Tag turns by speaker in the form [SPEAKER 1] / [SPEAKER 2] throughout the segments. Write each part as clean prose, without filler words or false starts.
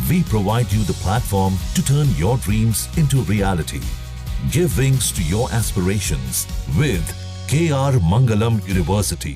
[SPEAKER 1] We provide you the platform to turn your dreams into reality. Give wings to your aspirations with KR Mangalam University.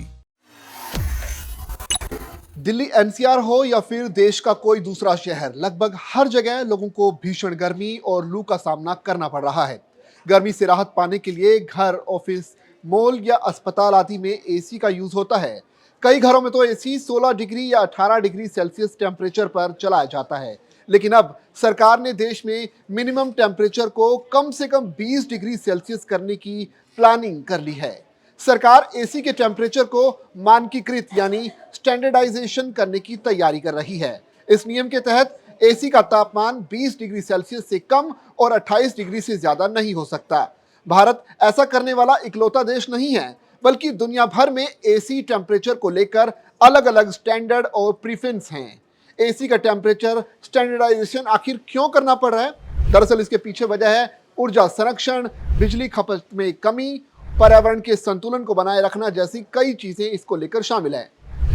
[SPEAKER 2] Delhi NCR हो या फिर देश का कोई दूसरा शहर, लगभग हर जगह लोगों को भीषण गर्मी और लू का सामना करना पड़ रहा है। गर्मी से राहत पाने के लिए घर, ऑफिस, मॉल या अस्पताल आदि में एसी का यूज होता है। कई घरों में तो एसी 16 डिग्री या 18 डिग्री सेल्सियस टेम्परेचर पर चलाया जाता है, लेकिन अब सरकार ने देश में मिनिमम टेम्परेचर को कम से कम 20 डिग्री सेल्सियस करने की प्लानिंग कर ली है। सरकार एसी के टेम्परेचर को मानकीकृत यानी स्टैंडर्डाइजेशन करने की तैयारी कर रही है। इस नियम के तहत एसी का तापमान 20 डिग्री सेल्सियस से कम और 28 डिग्री से ज्यादा नहीं हो सकता। भारत ऐसा करने वाला इकलौता देश नहीं है, बल्कि दुनिया भर में एसी टेम्परेचर को लेकर अलग अलग स्टैंडर्ड और प्रीफरेंस हैं। एसी का टेम्परेचर स्टैंडर्डाइजेशन आखिर क्यों करना पड़ रहा है? दरअसल इसके पीछे वजह है ऊर्जा संरक्षण, बिजली खपत में कमी, पर्यावरण के संतुलन को बनाए रखना जैसी कई चीजें इसको लेकर शामिल है।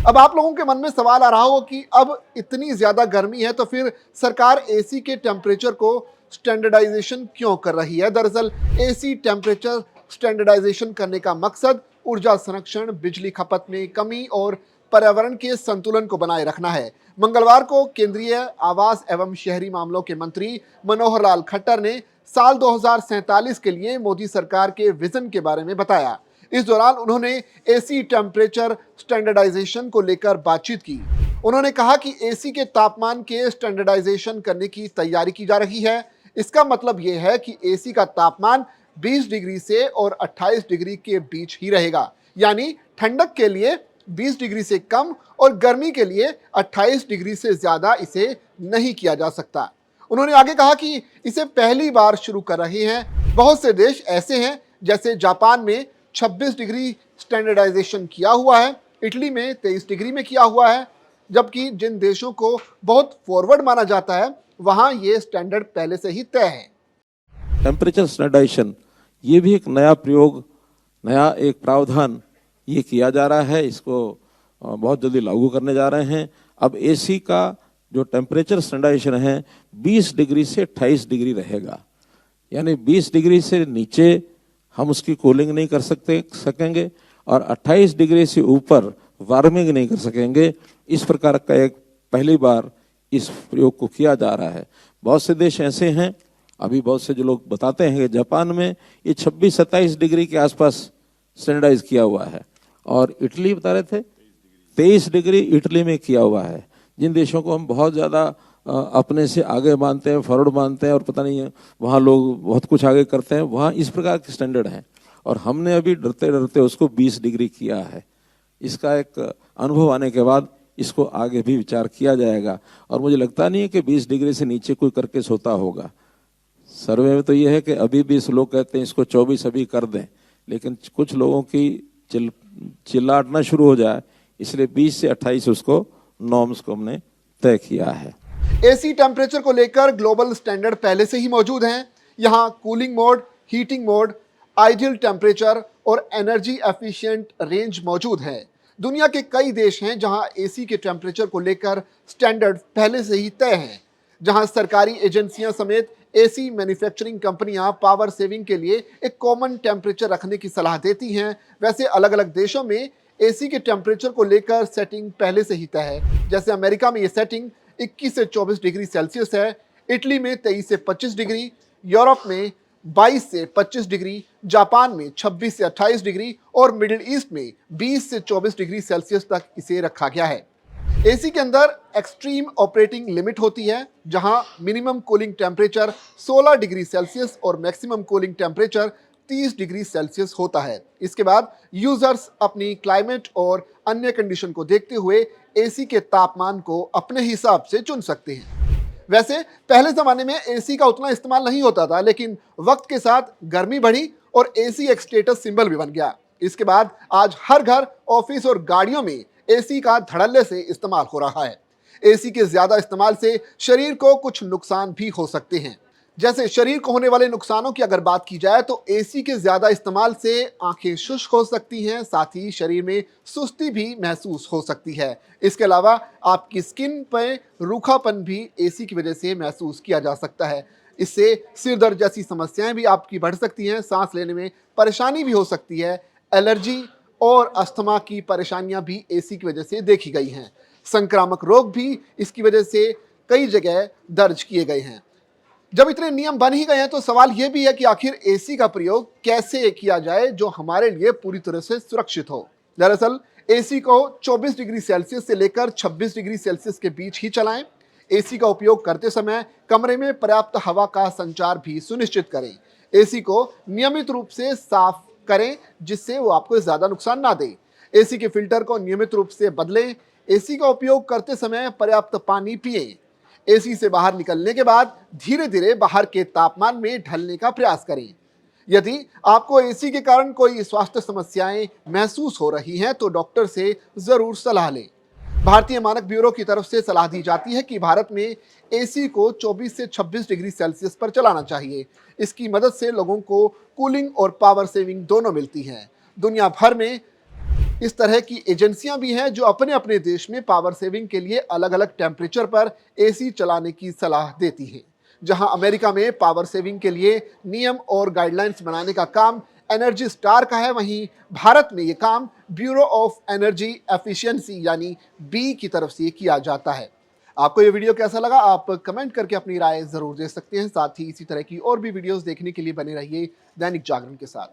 [SPEAKER 2] अब आप लोगों के मन में सवाल आ रहा हो कि अब इतनी ज्यादा गर्मी है तो फिर सरकार एसी के टेम्परेचर को स्टैंडर्डाइजेशन क्यों कर रही है? दरअसल एसी टेम्परेचर स्टैंडर्डाइजेशन करने का मकसद ऊर्जा संरक्षण, बिजली खपत में कमी और पर्यावरण के संतुलन को बनाए रखना है। मंगलवार को केंद्रीय आवास एवं शहरी मामलों के मंत्री मनोहर लाल खट्टर ने साल 2047 के लिए मोदी सरकार के विजन के बारे में बताया। इस दौरान उन्होंने एसी टेम्परेचर स्टैंडर्डाइजेशन को लेकर बातचीत की। उन्होंने कहा कि एसी के तापमान के स्टैंडर्डाइजेशन करने की तैयारी की जा रही है। इसका मतलब यह है कि एसी का तापमान 20 डिग्री से और 28 डिग्री के बीच ही रहेगा, यानी ठंडक के लिए 20 डिग्री से कम और गर्मी के लिए 28 डिग्री से ज्यादा इसे नहीं किया जा सकता। उन्होंने आगे कहा कि इसे पहली बार शुरू कर रहे हैं। बहुत से देश ऐसे हैं, जैसे जापान में 26 डिग्री स्टैंडर्डाइजेशन किया हुआ है, इटली में 23 डिग्री में किया हुआ है, जबकि जिन देशों को बहुत फॉरवर्ड माना जाता है वहां ये स्टैंडर्ड पहले से ही तय है।
[SPEAKER 3] टेम्परेचर स्टैंडर्डाइजेशन ये भी एक नया प्रयोग, नया एक प्रावधान ये किया जा रहा है। इसको बहुत जल्दी लागू करने जा रहे हैं। अब एसी का जो टेम्परेचर स्टैंडर्डाइजेशन है 20 डिग्री से 28 डिग्री रहेगा, यानी 20 डिग्री से नीचे हम उसकी कूलिंग नहीं कर सकेंगे और 28 डिग्री से ऊपर वार्मिंग नहीं कर सकेंगे। इस प्रकार का एक पहली बार इस प्रयोग को किया जा रहा है। बहुत से देश ऐसे हैं, अभी बहुत से जो लोग बताते हैं कि जापान में ये 26-27 डिग्री के आसपास स्टैंडर्डाइज किया हुआ है और इटली बता रहे थे 23 डिग्री इटली में किया हुआ है। जिन देशों को हम बहुत ज़्यादा अपने से आगे मानते हैं, फॉरवर्ड मानते हैं और पता नहीं है वहाँ लोग बहुत कुछ आगे करते हैं, वहाँ इस प्रकार के स्टैंडर्ड हैं और हमने अभी डरते डरते उसको 20 डिग्री किया है। इसका एक अनुभव आने के बाद इसको आगे भी विचार किया जाएगा और मुझे लगता नहीं है कि 20 डिग्री से नीचे कोई करके सोता होगा। सर्वे में तो ये है कि अभी 20 लोग कहते हैं इसको 24 अभी कर दें, लेकिन कुछ लोगों की चिल्लाटना शुरू हो जाए, इसलिए 20 से 28 उसको नॉर्म्स को हमने तय किया है।
[SPEAKER 2] एसी टेम्परेचर को लेकर ग्लोबल स्टैंडर्ड पहले से ही मौजूद हैं। यहाँ cooling mode, heating mode, ideal temperature और एनर्जी एफिशिएंट रेंज मौजूद है। दुनिया के कई देश हैं जहां एसी के टेम्परेचर को लेकर स्टैंडर्ड पहले से ही तय हैं, जहां सरकारी एजेंसियां समेत एसी मैन्युफैक्चरिंग कंपनियां पावर सेविंग के लिए एक कॉमन टेम्परेचर रखने की सलाह देती हैं। वैसे अलग अलग देशों में एसी के टेम्परेचर को लेकर सेटिंग पहले से ही तय है। जैसे अमेरिका में ये सेटिंग 21 से 24 डिग्री सेल्सियस है, इटली में 23 से 25 डिग्री, यूरोप में 22 से 25 डिग्री, जापान में 26 से 28 डिग्री और मिडिल ईस्ट में 20 से 24 डिग्री सेल्सियस तक इसे रखा गया है। एसी के अंदर एक्सट्रीम ऑपरेटिंग लिमिट होती है, जहां minimum cooling temperature 16 degree Celsius और maximum cooling temperature 30 degree Celsius होता है। इसके बाद यूजर्स अपनी क्लाइमेट और अन्य कंडीशन को देखते हुए एसी के तापमान को अपने हिसाब से चुन सकते हैं। वैसे पहले जमाने में एसी का उतना इस्तेमाल नहीं होता था, लेकिन वक्त के साथ गर्मी बढ़ी और एसी एक स्टेटस सिंबल भी बन गया। इसके बाद आज हर घर, ऑफिस और गाड़ियों में एसी का धड़ल्ले से इस्तेमाल हो रहा है। एसी के ज्यादा इस्तेमाल से शरीर को कुछ नुकसान भी हो सकते हैं। जैसे शरीर को होने वाले नुकसानों की अगर बात की जाए तो एसी के ज्यादा इस्तेमाल से आंखें शुष्क हो सकती हैं, साथ ही शरीर में सुस्ती भी महसूस हो सकती है। इसके अलावा आपकी स्किन पर रूखापन भी एसी की वजह से महसूस किया जा सकता है। इससे सिर दर्द जैसी समस्याएं भी आपकी बढ़ सकती हैं, सांस लेने में परेशानी भी हो सकती है। एलर्जी और अस्थमा की परेशानियां भी एसी की वजह से देखी गई हैं। संक्रामक रोग भी इसकी वजह से कई जगह दर्ज किए गए हैं। जब इतने नियम बन ही गए हैं तो सवाल यह भी है कि आखिर एसी का प्रयोग कैसे किया जाए जो हमारे लिए पूरी तरह से सुरक्षित हो। दरअसल एसी को 24 डिग्री सेल्सियस से लेकर 26 डिग्री सेल्सियस के बीच ही चलाएं। एसी का उपयोग करते समय कमरे में पर्याप्त हवा का संचार भी सुनिश्चित करें। एसी को नियमित रूप से साफ करें जिससे वो आपको ज्यादा नुकसान ना दे। एसी के फिल्टर को नियमित रूप से बदलें। एसी का उपयोग करते समय पर्याप्त पानी पिएं। एसी से बाहर निकलने के बाद धीरे धीरे बाहर के तापमान में ढलने का प्रयास करें। यदि आपको एसी के कारण कोई स्वास्थ्य समस्याएं महसूस हो रही हैं तो डॉक्टर से जरूर सलाह लें। भारतीय मानक ब्यूरो की तरफ से सलाह दी जाती है कि भारत में एसी को 24 से 26 डिग्री सेल्सियस पर चलाना चाहिए। इसकी मदद से लोगों को कूलिंग और पावर सेविंग दोनों मिलती है। दुनिया भर में इस तरह की एजेंसियां भी हैं जो अपने अपने देश में पावर सेविंग के लिए अलग अलग टेम्परेचर पर एसी चलाने की सलाह देती हैं। जहां अमेरिका में पावर सेविंग के लिए नियम और गाइडलाइंस बनाने का काम एनर्जी स्टार का है, वहीं भारत में ये काम ब्यूरो ऑफ एनर्जी एफिशिएंसी यानी बी की तरफ से किया जाता है। आपको ये वीडियो कैसा लगा आप कमेंट करके अपनी राय जरूर दे सकते हैं। साथ ही इसी तरह की और भी वीडियोस देखने के लिए बने रहिए दैनिक जागरण के साथ।